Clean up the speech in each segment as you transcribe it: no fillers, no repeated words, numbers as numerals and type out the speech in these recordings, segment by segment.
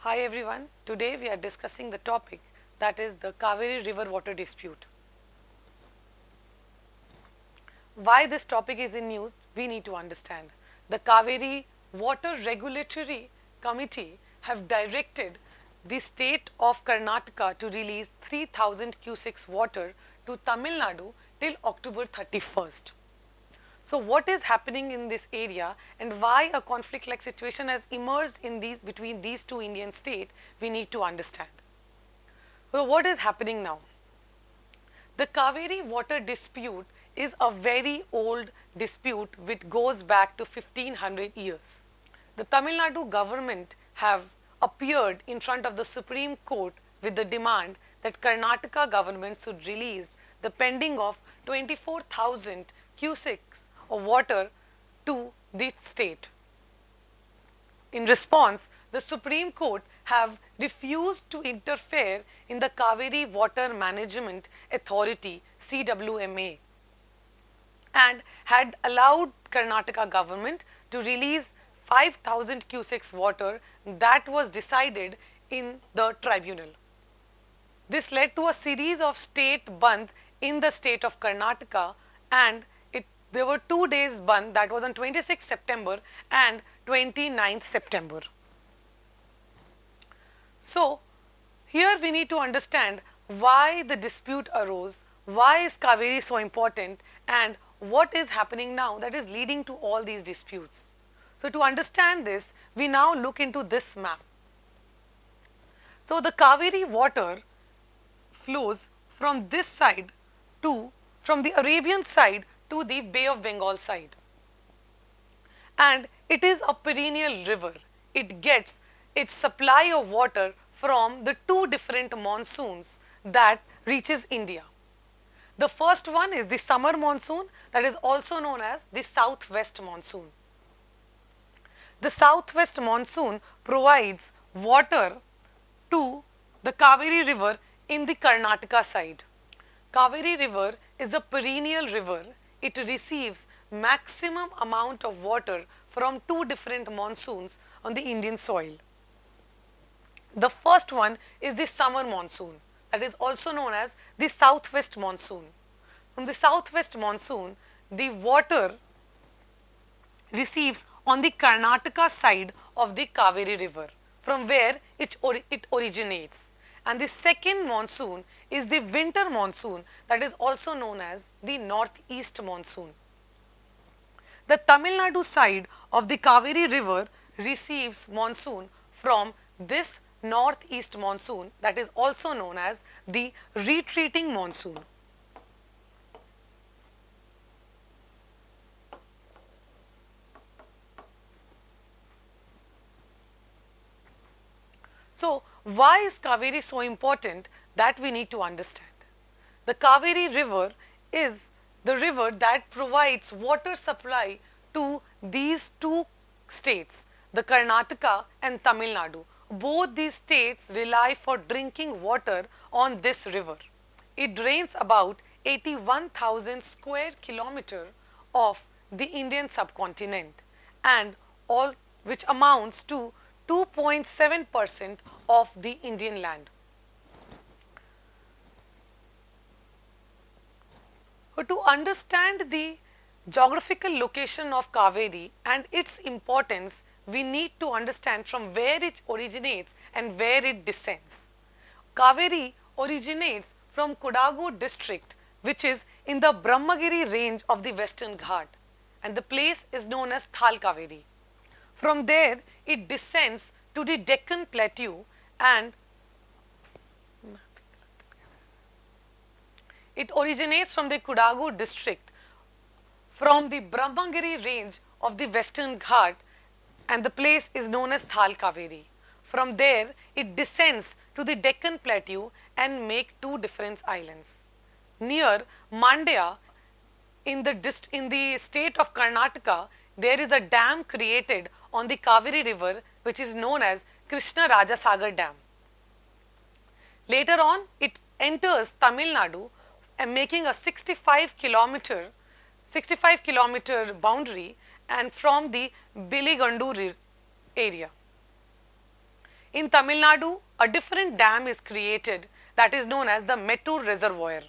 Hi everyone, today we are discussing the topic that is the Cauvery river water dispute. Why this topic is in news, we need to understand. The Cauvery Water Regulatory Committee have directed the state of Karnataka to release 3000 cusecs water to Tamil Nadu till October 31st. So what is happening in this area and why a conflict like situation has emerged in between these two Indian states, we need to understand. So what is happening now? The Cauvery water dispute is a very old dispute which goes back to 1500 years. The Tamil Nadu government have appeared in front of the Supreme Court with the demand that Karnataka government should release the pending of 24,000 cusecs of water to the state. In response, the Supreme Court have refused to interfere in the Cauvery Water Management Authority CWMA and had allowed Karnataka government to release 5,000 cusecs water that was decided in the tribunal. This led to a series of state bandh in the state of Karnataka, and there were 2 days bandh, that was on 26th September and 29th September. So, here we need to understand why the dispute arose, why is Cauvery so important, and what is happening now that is leading to all these disputes. So, to understand this, we now look into this map. So, the Cauvery water flows from this side from the Arabian side to the Bay of Bengal side, and it is a perennial river. It gets its supply of water from the two different monsoons that reaches India. The first one is the summer monsoon, that is also known as the southwest monsoon. The southwest monsoon provides water to the Cauvery river in the Karnataka side. Cauvery river is a perennial river. It receives maximum amount of water from two different monsoons on the Indian soil. The first one is the summer monsoon, that is also known as the southwest monsoon. From the southwest monsoon, the water receives on the Karnataka side of the Cauvery river, from where it originates. And the second monsoon is the winter monsoon, that is also known as the northeast monsoon. The Tamil Nadu side of the Cauvery river receives monsoon from this northeast monsoon, that is also known as the retreating monsoon. So, why is Cauvery so important, that we need to understand. The Cauvery river is the river that provides water supply to these two states, the Karnataka and Tamil Nadu. Both these states rely for drinking water on this river. It drains about 81,000 square kilometer of the Indian subcontinent, and all which amounts to 2.7% of the Indian land. To understand the geographical location of Cauvery and its importance, we need to understand from where it originates and where it descends. Cauvery originates from Kodagu district, which is in the Brahmagiri range of the Western Ghat, and the place is known as Thal Cauvery. From there, it descends to the Deccan Plateau, and it originates from the Kodagu district from the Brahmagiri range of the Western Ghat, and the place is known as Thal Cauvery. From there, it descends to the Deccan Plateau and make two different islands. Near Mandya, in the state of Karnataka, there is a dam created on the Cauvery river, which is known as Krishna Rajasagar Dam. Later on, it enters Tamil Nadu and making a 65 kilometer boundary, and from the Biligandu area. In Tamil Nadu, a different dam is created that is known as the Mettur Reservoir.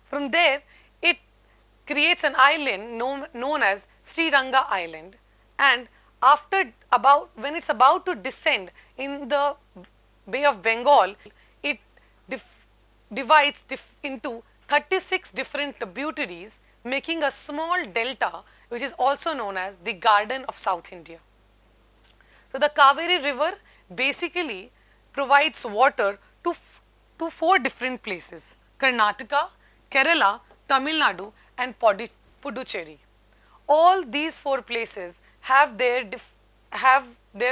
From there, it creates an island known as Sri Ranga Island, and when it's about to descend in the Bay of Bengal, it divides into 36 different tributaries, making a small delta which is also known as the Garden of South India. So, the Cauvery river basically provides water to 4 different places: Karnataka, Kerala, Tamil Nadu and Puducherry. All these 4 places have their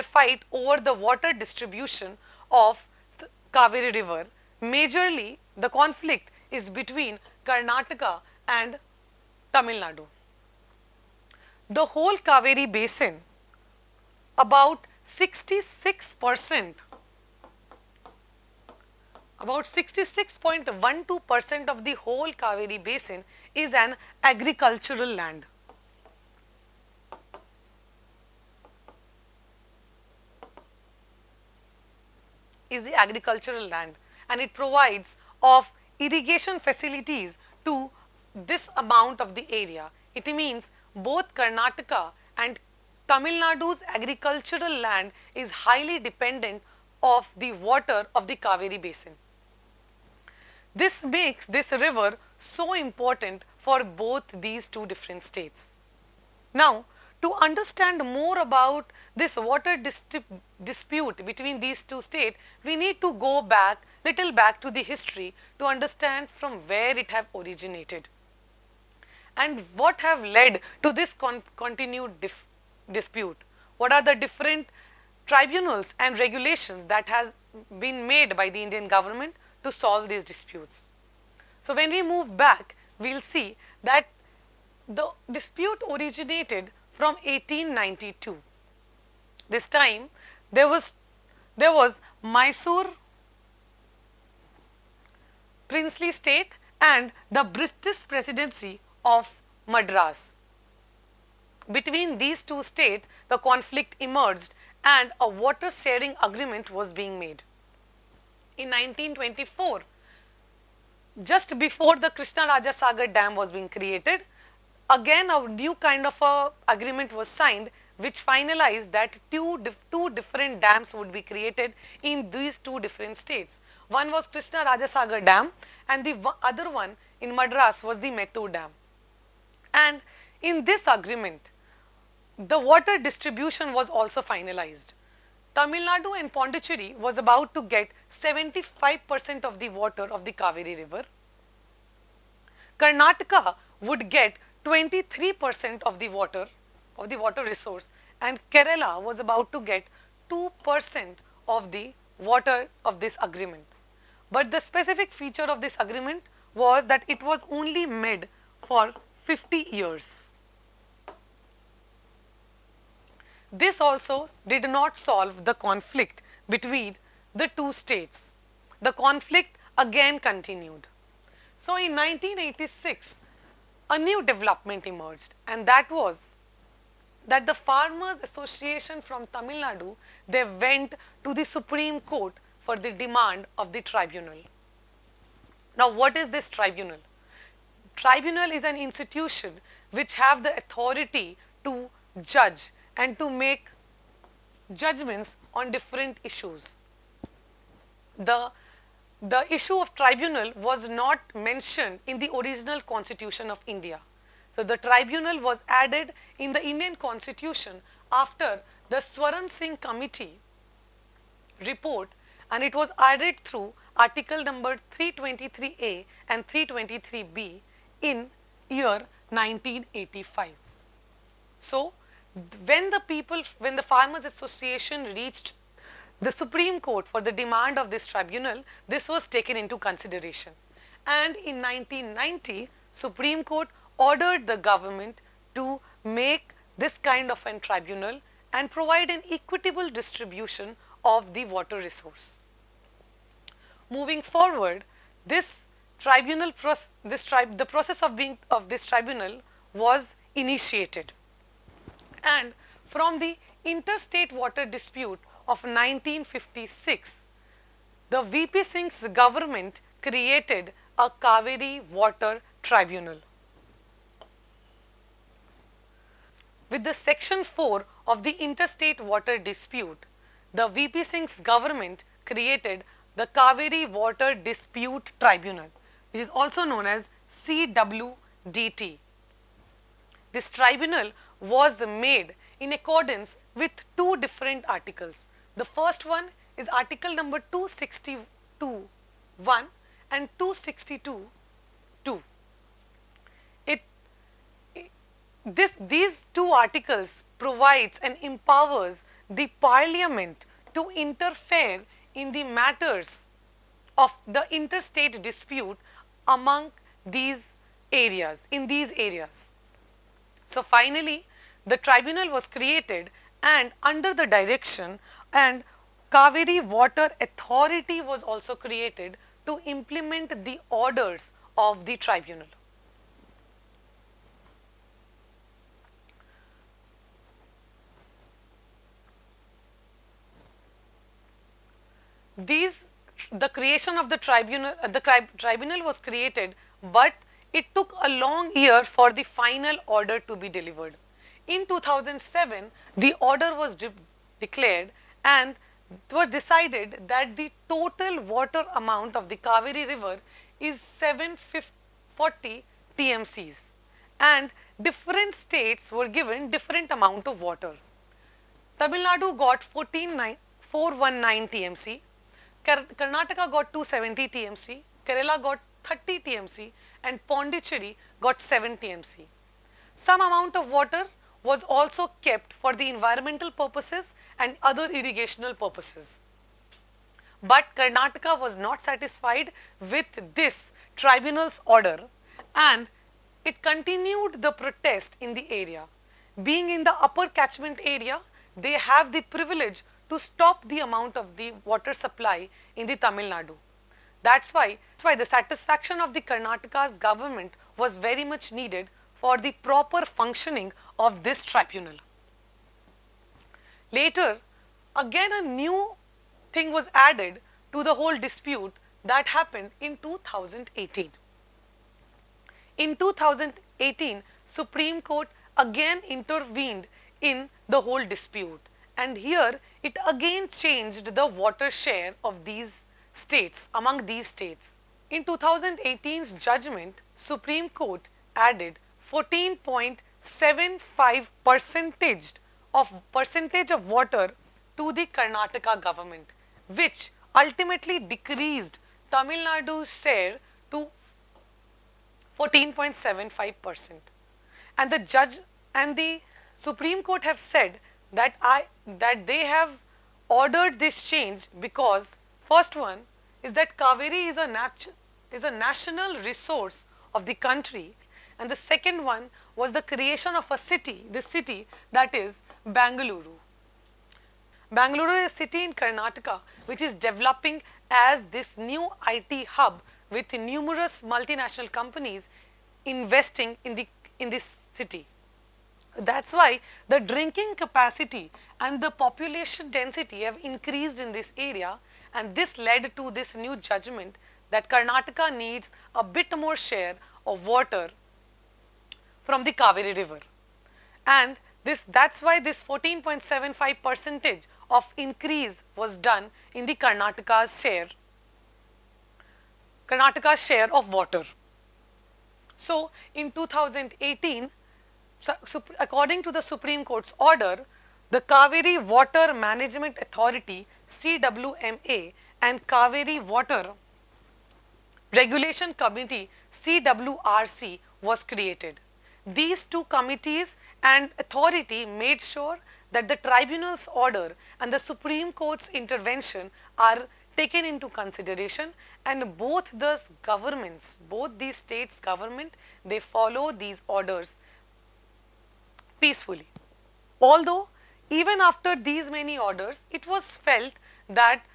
fight over the water distribution of the Cauvery river. Majorly, the conflict is between Karnataka and Tamil Nadu. The whole Cauvery basin, about 66%, about 66.12% of the whole Cauvery basin is an agricultural land. Is the agricultural land, and it provides of irrigation facilities to this amount of the area. It means both Karnataka and Tamil Nadu's agricultural land is highly dependent of the water of the Cauvery basin. This makes this river so important for both these 2 different states. Now, to understand more about this water dispute between these 2 states, we need to go back to the history to understand from where it have originated and what have led to this continued dispute. What are the different tribunals and regulations that has been made by the Indian government to solve these disputes. So, when we move back, we will see that the dispute originated from 1892. This time there was Mysore princely state and the British presidency of Madras. Between these 2 states, the conflict emerged and a water sharing agreement was being made. In 1924, just before the Krishna Raja Sagar dam was being created, again a new kind of a agreement was signed which finalized that two different dams would be created in these 2 different states. One was Krishna Raja Sagar dam and the other one in Madras was the Mettur dam. And in this agreement, the water distribution was also finalized. Tamil Nadu and Pondicherry was about to get 75% of the water of the Cauvery river. Karnataka would get 23% of the water resource, and Kerala was about to get 2% of the water of this agreement. But the specific feature of this agreement was that it was only made for 50 years. This also did not solve the conflict between the 2 states. The conflict again continued. So, in 1986, a new development emerged, and that was that the Farmers Association from Tamil Nadu, they went to the Supreme Court for the demand of the tribunal. Now, what is this tribunal? Tribunal is an institution which have the authority to judge and to make judgments on different issues. The issue of tribunal was not mentioned in the original constitution of India. So, the tribunal was added in the Indian constitution after the Swaran Singh committee report, and it was added through article number 323A and 323B in year 1985. So, when the Farmers Association reached the Supreme Court for the demand of this tribunal, this was taken into consideration. And in 1990, Supreme Court ordered the government to make this kind of an tribunal and provide an equitable distribution of the water resource. Moving forward, this tribunal the process of this tribunal was initiated, and from the interstate water dispute of 1956, the VP Singh's government created a Cauvery Water Tribunal. With the Section 4 of the Interstate Water Dispute, the VP Singh's government created the Cauvery Water Dispute Tribunal, which is also known as CWDT. This tribunal was made in accordance with two different articles. The first one is article number 262(1) and 262(2). These two articles provides and empowers the parliament to interfere in the matters of the interstate dispute among these areas, in these areas. So finally, the tribunal was created and under the direction, and Cauvery Water Authority was also created to implement the orders of the tribunal. The creation of the tribunal was created, but it took a long year for the final order to be delivered. In 2007, the order was declared, and it was decided that the total water amount of the Cauvery river is 740 TMCs, and different states were given different amount of water. Tamil Nadu got 419 TMC, Karnataka got 270 TMC, Kerala got 30 TMC, and Pondicherry got 7 TMC. Some amount of water was also kept for the environmental purposes and other irrigational purposes. But Karnataka was not satisfied with this tribunal's order, and it continued the protest in the area. Being in the upper catchment area, they have the privilege to stop the amount of the water supply in the Tamil Nadu. That's why the satisfaction of the Karnataka's government was very much needed for the proper functioning of this tribunal. Later, again a new thing was added to the whole dispute that happened in 2018. In 2018, Supreme Court again intervened in the whole dispute, and here it again changed the water share of these states, among these states. In 2018's judgment, Supreme Court added 14.75 percentage of water to the Karnataka government, which ultimately decreased Tamil Nadu's share to 14.75%. And the judge and the Supreme Court have said that they have ordered this change because first one is that Cauvery is a national resource of the country, and the second one was the creation of a city, the city that is Bangalore. Bangalore is a city in Karnataka which is developing as this new IT hub with numerous multinational companies investing in this city. That's why the drinking capacity and the population density have increased in this area, and this led to this new judgment that Karnataka needs a bit more share of water from the Cauvery river. And that's why this 14.75% of increase was done in the Karnataka's share of water. So in 2018, according to the Supreme Court's order, the Cauvery Water Management Authority CWMA and Cauvery Water Regulation Committee CWRC was created. These two committees and authority made sure that the tribunal's order and the Supreme Court's intervention are taken into consideration, and both these states' government, they follow these orders peacefully. Although even after these many orders, it was felt that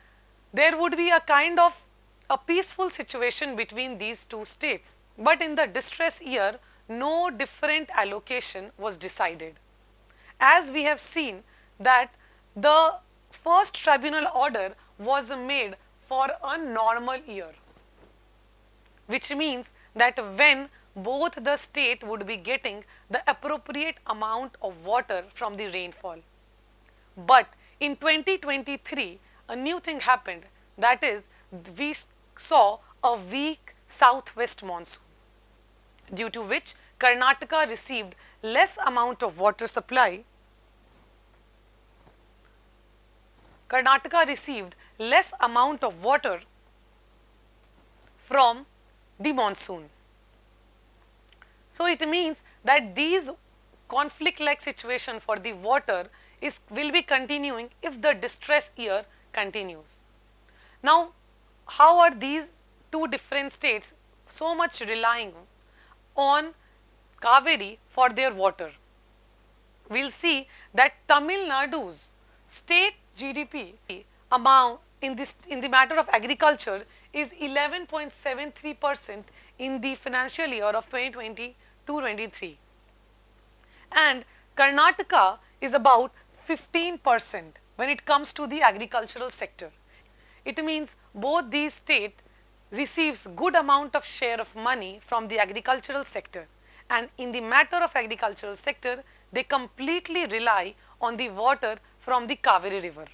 there would be a kind of a peaceful situation between these two states. But in the distress year, no different allocation was decided. As we have seen that the first tribunal order was made for a normal year, which means that when both the state would be getting the appropriate amount of water from the rainfall. But in 2023, a new thing happened, that is, we saw a weak southwest monsoon, due to which Karnataka received less amount of water supply. Karnataka received less amount of water from the monsoon. So it means that these conflict-like situation for the water will be continuing if the distress year continues. Now, how are these two different states so much relying on Cauvery for their water? We'll see that Tamil Nadu's state GDP amount in the matter of agriculture is 11.73% in the financial year of 2022-23, and Karnataka is about 15% when it comes to the agricultural sector. It means both these states receives good amount of share of money from the agricultural sector, and in the matter of agricultural sector they completely rely on the water from the Cauvery river.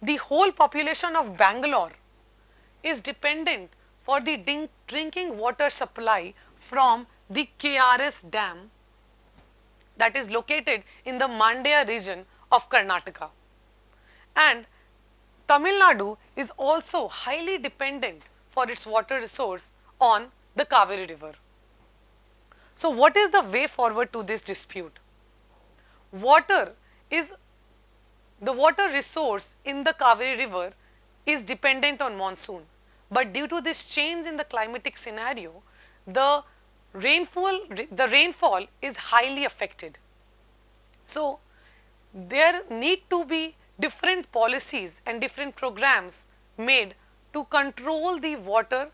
The whole population of Bangalore is dependent for the drinking water supply from the KRS dam that is located in the Mandya region of Karnataka. And Tamil Nadu is also highly dependent for its water resource on the Cauvery river. So what is the way forward to this dispute? The water resource in the Cauvery river is dependent on monsoon, but due to this change in the climatic scenario, the rainfall is highly affected. So there need to be different policies and different programs made to control the water,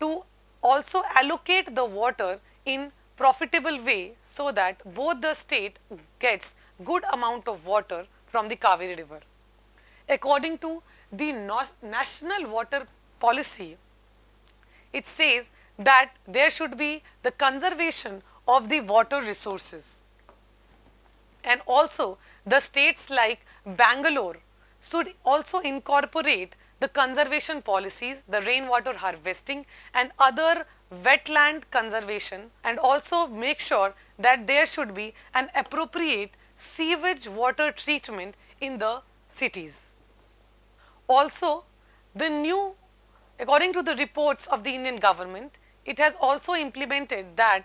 to also allocate the water in profitable way, so that both the state gets good amount of water from the Cauvery river. According to the national water policy, it says that there should be the conservation of the water resources, and also the states like Bangalore should also incorporate the conservation policies, the rainwater harvesting and other wetland conservation, and also make sure that there should be an appropriate sewage water treatment in the cities. Also, according to the reports of the Indian government, it has also implemented that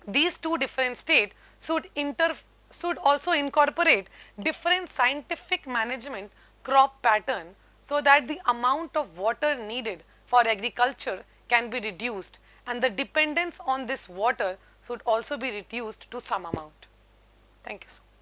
these two different states should also incorporate different scientific management crop pattern, so that the amount of water needed for agriculture can be reduced, and the dependence on this water should also be reduced to some amount. Thank you so much.